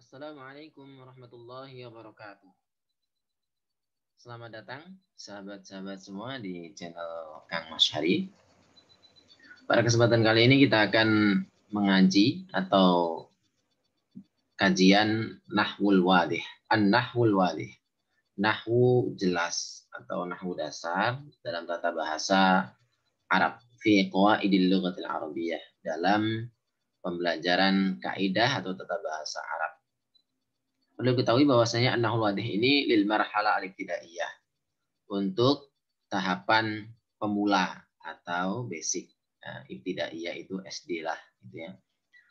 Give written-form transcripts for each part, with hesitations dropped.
Assalamualaikum warahmatullahi wabarakatuh. Selamat datang sahabat-sahabat semua di channel Kang Masyari. Pada kesempatan kali ini kita akan mengaji atau kajian Nahwul Wadih. An-Nahwul Wadih. Nahwu jelas atau nahwu dasar dalam tata bahasa Arab. Fi qawaidil lughatil arabiyyah. Dalam pembelajaran kaidah atau tata bahasa Arab. Perlu diketahui bahwasanya An-Nahwul Wadih ini lil marhala al-ibtidaiyah, untuk tahapan pemula atau basic. Nah, ibtidaiyah itu SD lah gitu ya.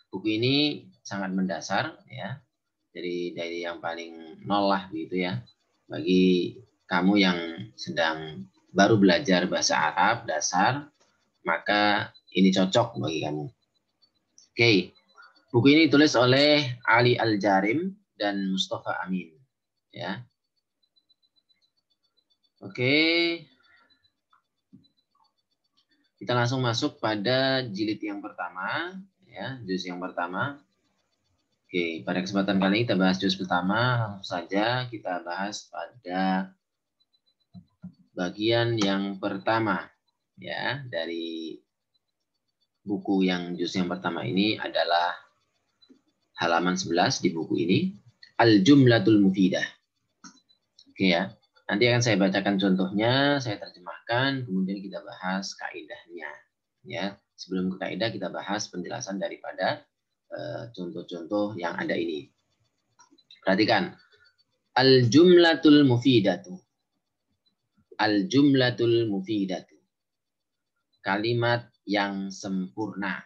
Buku ini sangat mendasar ya. Jadi dari yang paling nol lah gitu ya. Bagi kamu yang sedang baru belajar bahasa Arab dasar, maka ini cocok bagi kamu. Oke. Buku ini ditulis oleh Ali Al-Jarim dan Mustafa Amin. Ya. Oke. Kita langsung masuk pada jilid yang pertama, ya, juz yang pertama. Oke, pada kesempatan kali ini kita bahas juz pertama, langsung saja kita bahas pada bagian yang pertama, ya, dari buku yang juz yang pertama ini adalah halaman 11 di buku ini, Al-Jumlatul Mufidah. Oke ya. Nanti akan saya bacakan contohnya, saya terjemahkan, kemudian kita bahas kaidahnya. Ya, sebelum ke kaidah kita bahas penjelasan daripada contoh-contoh yang ada ini. Perhatikan, al-jumlatul mufidatu. Al-jumlatul mufidatu. Kalimat yang sempurna.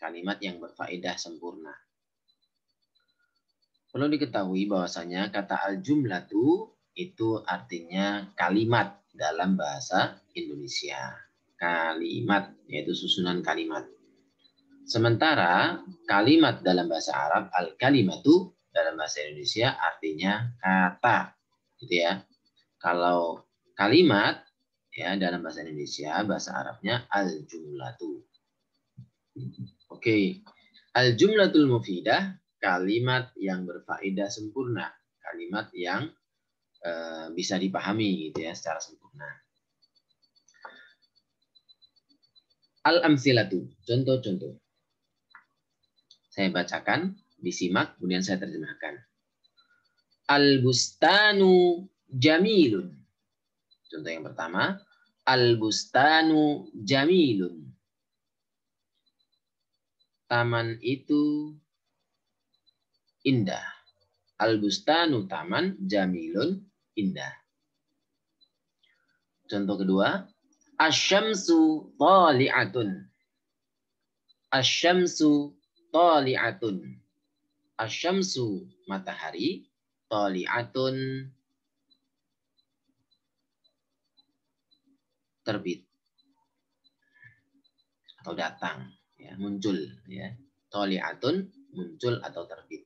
Kalimat yang berfaedah sempurna. Perlu diketahui bahwasanya kata al-jumlatu itu artinya kalimat dalam bahasa Indonesia. Kalimat, yaitu susunan kalimat. Sementara kalimat dalam bahasa Arab, al-kalimatu dalam bahasa Indonesia artinya kata. Gitu ya. Kalau kalimat ya dalam bahasa Indonesia, bahasa Arabnya al-jumlatu. Oke. Al-jumlatul mufidah, kalimat yang berfaedah sempurna. Kalimat yang bisa dipahami gitu ya secara sempurna. Al-amsilatu, contoh-contoh. Saya bacakan, disimak, kemudian saya terjemahkan. Al-bustanu jamilun. Contoh yang pertama, al-bustanu jamilun. Taman itu indah. Al-bustanu taman, jamilun indah. Contoh kedua, asy-syamsu thali'atun. Asy-syamsu thali'atun. Asy-syamsu matahari, thali'atun terbit atau datang ya, muncul ya. Thali'atun muncul atau terbit.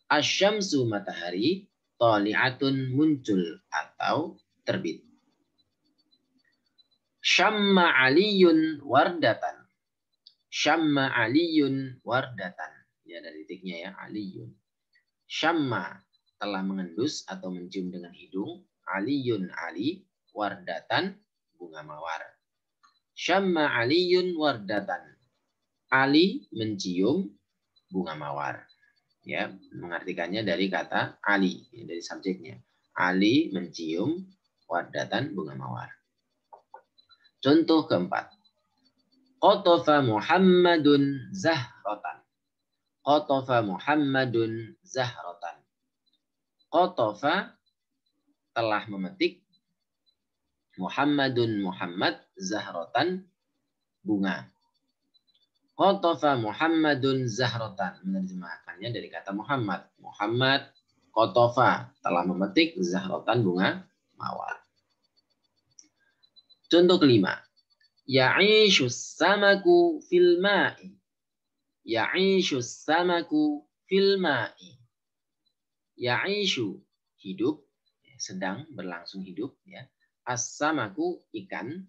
Asy-syamsu matahari, thali'atun muncul atau terbit. Syamma aliyun wardatan. Syamma aliyun wardatan. Ya, ada titiknya ya, aliyun. Syamma telah mengendus atau mencium dengan hidung. Aliyun ali, wardatan bunga mawar. Syamma aliyun wardatan. Ali mencium bunga mawar. Ya, mengartikannya dari kata ali, ya, dari subjeknya. Ali mencium wardatan bunga mawar. Contoh keempat. Qatafa Muhammadun zahratan. Qatafa Muhammadun zahratan. Qatafa telah memetik, Muhammadun Muhammad, zahratan bunga. Qatafa Muhammadun zahratan, menerjemahkannya dari kata Muhammad. Muhammad qatafa telah memetik, zahratan bunga mawar. Contoh kelima. Ya'ishu samaku fil ma'i. Ya'ishu samaku fil ma'i. Ya'ishu hidup, sedang berlangsung hidup ya. As-samaku ikan,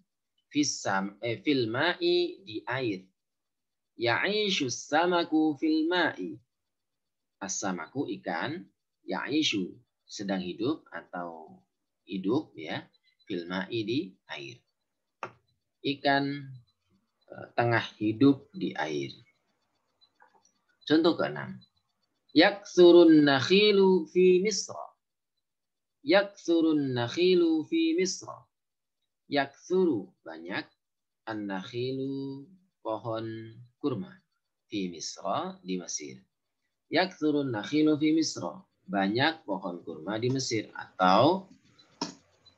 fil ma'i di air. Ya'ishu samaku fil ma'i. As-samaku ikan, ya'ishu sedang hidup atau hidup ya, fil ma'i di air. Ikan tengah hidup di air. Contoh ke-6. Yaksurun nakhilu fi Misra. Yaksurun nakhilu fi Misra. Yaksuru banyak, an-nakhilu pohon kurma, fi Misra di Mesir. Yaksurun nakhilu fi Misra. Banyak pohon kurma di Mesir, atau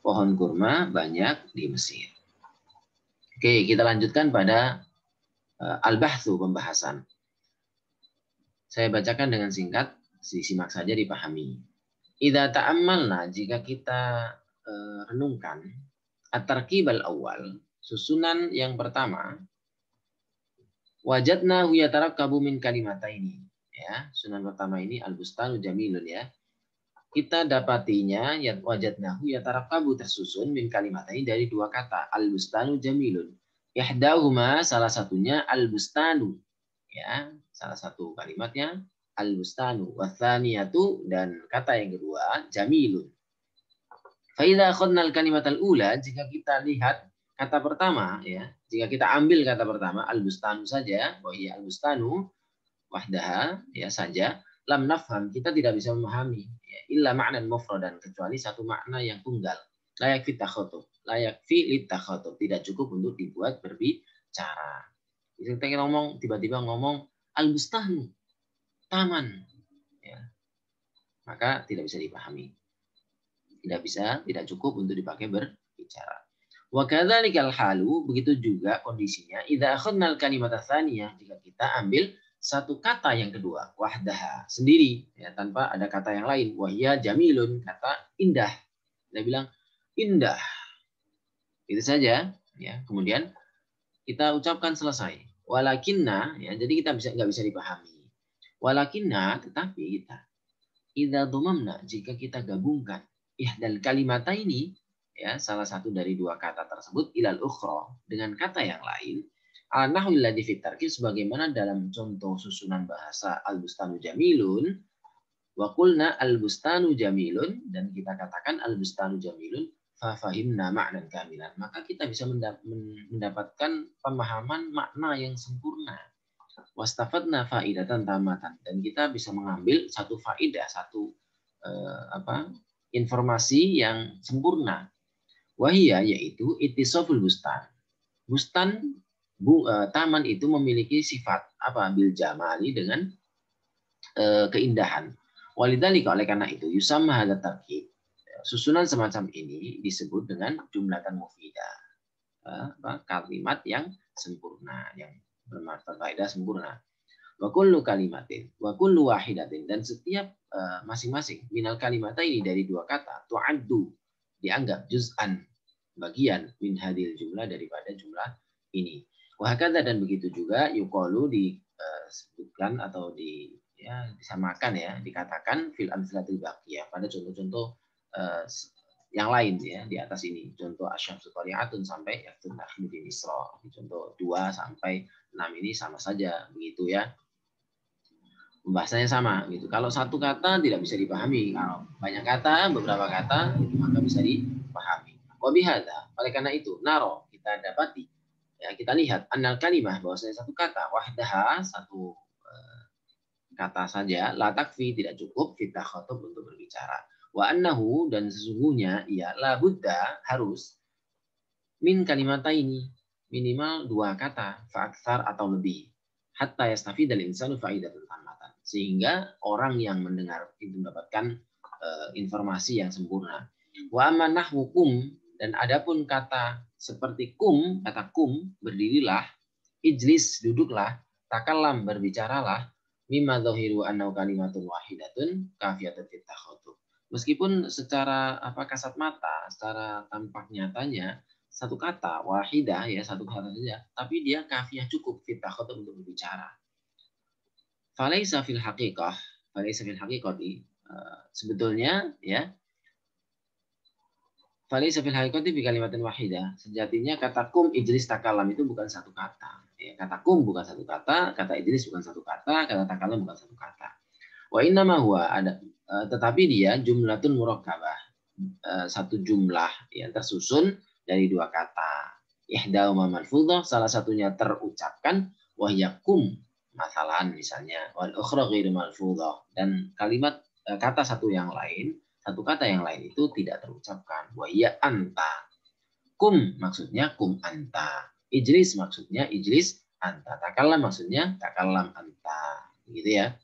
pohon kurma banyak di Mesir. Oke, kita lanjutkan pada al-bahthu, pembahasan. Saya bacakan dengan singkat, disimak saja, dipahami. Idza ta'ammalna, jika kita renungkan, at-tarkibal awal, susunan yang pertama, wajadna yatarakkabu min kalimataini. Ya, susunan pertama ini al-bustanu jamilun ya. Kita dapatinya wajadnahu yatarakkabu tersusun min kalimatain dari dua kata, al-bustanu jamilun. Ihdahuma, salah satunya al-bustanu. Ya, salah satu kalimatnya al-bustanu, wathaniyatu, dan kata yang kedua jamilun. Fa idza akhadna al-kalimat al-ula, jika kita lihat kata pertama ya, jika kita ambil kata pertama al-bustanu saja, bahwa iya al-bustanu wahdaha ya saja, lam nafham, kita tidak bisa memahami ya, illa ma'nan mufradan, kecuali satu makna yang tunggal. Layak fi takhatub, layak fi litakhatub, tidak cukup untuk dibuat berbicara. Kita ngomong, tiba-tiba ngomong al-bustanu, taman, ya, maka tidak bisa dipahami. Tidak cukup untuk dipakai berbicara. Wa kadzalikal halu, begitu juga kondisinya idza akhadnal kalimat tsaniyah, jika kita ambil satu kata yang kedua, wahdaha, sendiri ya, tanpa ada kata yang lain, wahya jamilun, kata indah. Dia bilang indah. Itu saja ya. Kemudian kita ucapkan selesai. Walakinna ya, jadi kita nggak bisa dipahami. Walakinna, tetapi kita idza dhamamna, jika kita gabungkan ihdal kalimataini ya, salah satu dari dua kata tersebut, ilal ukhra, dengan kata yang lain, al-nahwil ladzi fi tarkib, sebagaimana dalam contoh susunan bahasa al-bustanu jamilun, wa qulna al-bustanu jamilun, dan kita katakan al-bustanu jamilun, fa fahimna ma'nan kamilan, maka kita bisa mendapatkan pemahaman makna yang sempurna. Wastafadna faidatan tamatan, dan kita bisa mengambil satu faidah, satu informasi yang sempurna. Wahia, yaitu ittisaful bustan. Bustan taman itu memiliki sifat apa? Bil jamali, dengan keindahan. Walidzalika, oleh karena itu, yusamma hadza tarkib, susunan semacam ini disebut dengan jumlatan mufidah, kalimat yang sempurna, yang berfaedah sempurna. Wa kullu kalimatin wa kullu wahidatin, dan setiap masing-masing minal kalimata ini dari dua kata, tu'addu, dianggap juz'an, bagian, min hadil jumlah, daripada jumlah ini. Wa hakadha, dan begitu juga yuqalu, disebutkan atau disamakan ya, dikatakan fil amsalatil baqiyah, pada contoh-contoh yang lain ya di atas ini. Contoh asyamsu thali'atun sampai yaktun nakhlu fi Misra. Contoh 2 sampai 6 ini sama saja begitu ya. Pembahasannya sama gitu. Kalau satu kata tidak bisa dipahami, kalau banyak kata, beberapa kata, itu maka bisa dipahami. Wa bihadza, oleh karena itu, naro, kita dapati ya, kita lihat annal kalimah, bahwasanya satu kata, wahdaha, satu kata saja, la takfi, tidak cukup, fit takhatub, untuk berbicara. Wa annahu, dan sesungguhnya ia la budda, harus, min kalimataini, minimal dua kata, fa aktsar, atau lebih, hatta yastafidal insanu faidatan tamatan, sehingga orang yang mendengar itu mendapatkan informasi yang sempurna. Wa amma nahwu kum, dan adapun kata seperti kum, kata kum, berdirilah, ijlis, duduklah, takallam, berbicaralah, mimma dhahiru annahu kalimatun wahidatun kafiyatun fit takhatub. Meskipun secara kasat mata, secara tampak nyatanya satu kata wahidah ya, satu kata saja, tapi dia kafiyah cukup fit takhatub, untuk berbicara. Falaisa fil haqiqah, falaisa fil haqiqati, sebetulnya ya, falaisa fil haqiqati bi kalimatin wahidah, sejatinya kata kum ijlis takalam itu bukan satu kata. Ya, kata kum bukan satu kata, kata ijlis bukan satu kata, kata takalam bukan satu kata. Wa innama huwa ada tetapi dia jumlatun murakkabah. Satu jumlah yang tersusun dari dua kata. Ihdahuma malfudhah, salah satunya terucapkan, wa hiya kum, masalan misalnya, wal ukhra ghairu malfudhah, dan kalimat kata satu kata yang lain itu tidak terucapkan, wa hiya anta. Kum maksudnya kum anta. Ijlis maksudnya ijlis anta. Takallam maksudnya takallam anta. Gitu ya.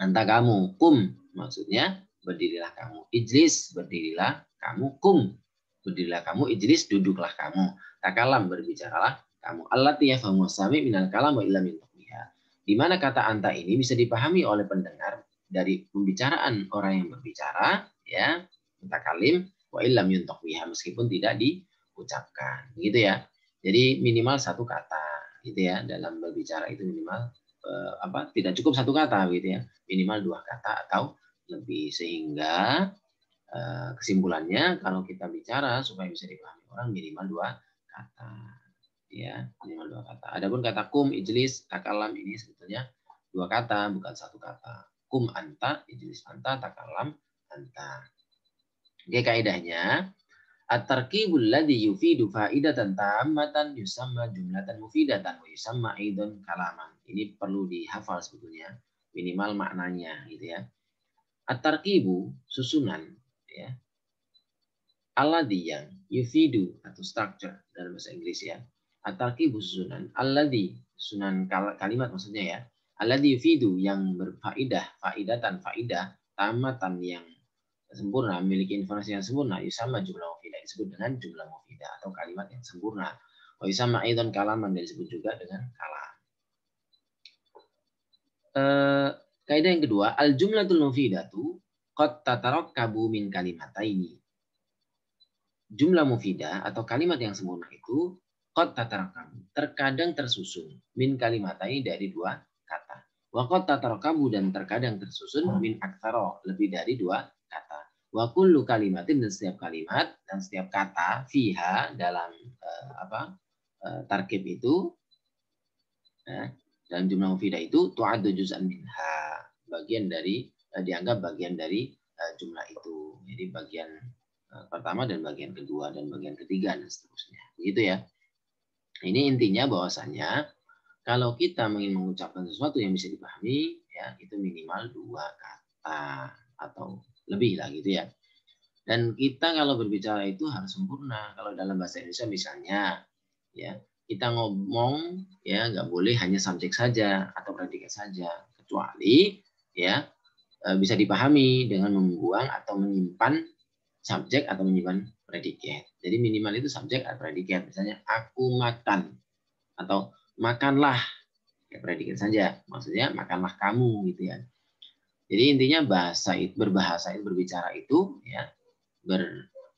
Anta kamu. Kum maksudnya berdirilah kamu. Ijlis berdirilah kamu. Kum berdirilah kamu. Ijlis duduklah kamu. Takalam berbicaralah kamu. Allati yafhamu sami minal kalam wa illam yuntaqiha. Di mana kata anta ini bisa dipahami oleh pendengar dari pembicaraan orang yang berbicara, ya, mutakalim, wa illam yuntaqiha, meskipun tidak diucapkan, gitu ya. Jadi minimal satu kata, gitu ya, dalam berbicara itu minimal tidak cukup satu kata, gitu ya, minimal dua kata atau lebih, sehingga kesimpulannya kalau kita bicara supaya bisa dipahami orang minimal dua kata, ya, minimal dua kata. Adapun kata kum, ijlis, takalam ini sebetulnya dua kata, bukan satu kata. Kum anta, ijlis anta, takalam anta. Oke, kaidahnya at-tarkibul ladzi yufidu faidatan tammatan yusamma jumlatan mufidatan wa yusamma aidan kalaman. Ini perlu dihafal sebetulnya, minimal maknanya, gitu ya. At-tarkibu susunan, ya. Alladhi yang yufidu atau structure dalam bahasa Inggris, ya. At-tarkibu susunan, alladhi susunan kalimat maksudnya, ya. Alladhi yufidu yang berfaidah, faidatan faidah, tamatan yang sempurna, memiliki informasi yang sempurna, yusama jumlah mufidah, disebut dengan jumlah mufidah atau kalimat yang sempurna. Wa yusama aidan kalaman, dan disebut juga dengan kalam. Kaidah yang kedua, al jumlatul mufidatu qad tatarakkabu min kalimataini. Jumlah mufidah atau kalimat yang sempurna itu qad tatarakkabu, terkadang tersusun, min kalimataini, dari dua kata. Wa qad tatarakkabu, dan terkadang tersusun, min aktsara, lebih dari dua kata. Wa kullu kalimatin, dan setiap kalimat dan setiap kata, fiha, dalam tarkib itu, dalam jumlah mufidah itu, tu'addu juz'an minha, bagian dari, dianggap bagian dari jumlah itu. Jadi bagian pertama dan bagian kedua dan bagian ketiga dan seterusnya. Begitu ya. Ini intinya bahwasanya kalau kita ingin mengucapkan sesuatu yang bisa dipahami, ya, itu minimal dua kata atau lebih lah, gitu ya. Dan kita kalau berbicara itu harus sempurna. Kalau dalam bahasa Indonesia misalnya, ya, kita ngomong, ya, nggak boleh hanya subjek saja atau predikat saja, kecuali, ya, bisa dipahami dengan membuang atau menyimpan subjek atau menyimpan predikat. Jadi minimal itu subjek atau predikat. Misalnya aku makan atau makanlah, ya, predikat saja. Maksudnya makanlah kamu, gitu ya. Jadi intinya berbicara itu, ya,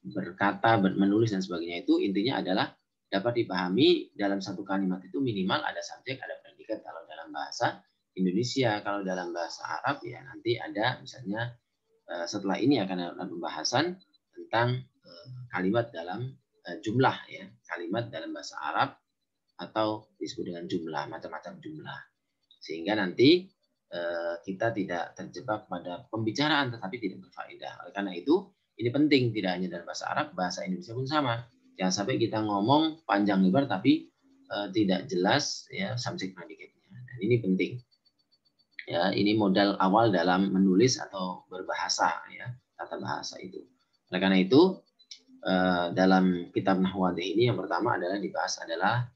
berkata, menulis dan sebagainya itu intinya adalah dapat dipahami dalam satu kalimat itu minimal ada subjek, ada predikat kalau dalam bahasa Indonesia. Kalau dalam bahasa Arab, ya, nanti ada misalnya setelah ini akan ada pembahasan tentang kalimat dalam jumlah, ya, kalimat dalam bahasa Arab atau disebut dengan jumlah, macam-macam jumlah, sehingga nanti kita tidak terjebak pada pembicaraan tetapi tidak berfaedah. Oleh karena itu ini penting, tidak hanya dalam bahasa Arab, bahasa Indonesia pun sama. Jangan sampai kita ngomong panjang lebar tapi tidak jelas, ya, subjek predikatnya. Dan ini penting. Ya, ini modal awal dalam menulis atau berbahasa, ya, tata bahasa itu. Oleh karena itu dalam kitab Nahwu Wadih ini yang pertama adalah dibahas adalah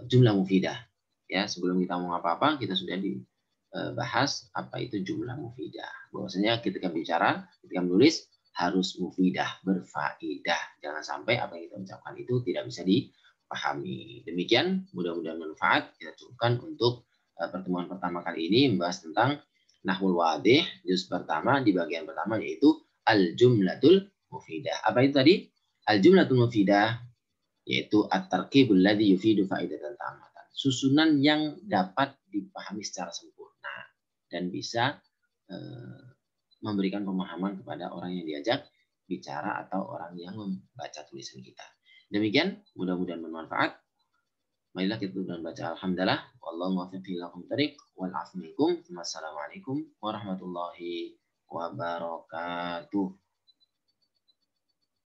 jumlah mufidah. Ya, sebelum kita ngomong apa-apa kita sudah dibahas apa itu jumlah mufidah. Bahwasanya ketika bicara, ketika menulis harus mufidah, berfaedah. Jangan sampai apa yang kita ucapkan itu tidak bisa dipahami. Demikian, mudah-mudahan manfaat. Kita cukupkan untuk pertemuan pertama kali ini membahas tentang Nahwul Wadih juz pertama di bagian pertama, yaitu al-jumlatul mufidah. Apa itu tadi? Al-jumlatul mufidah yaitu at-tarkibul ladzi yufidu faidatan tamatan. Susunan yang dapat dipahami secara sempurna dan bisa memberikan pemahaman kepada orang yang diajak bicara atau orang yang membaca tulisan kita. Demikian, mudah-mudahan bermanfaat. Marilah kita baca alhamdulillah. Wallahu muwaffiq ila aqwamit thoriq wal 'afwu minkum. Wassalamualaikum warahmatullahi wabarakatuh.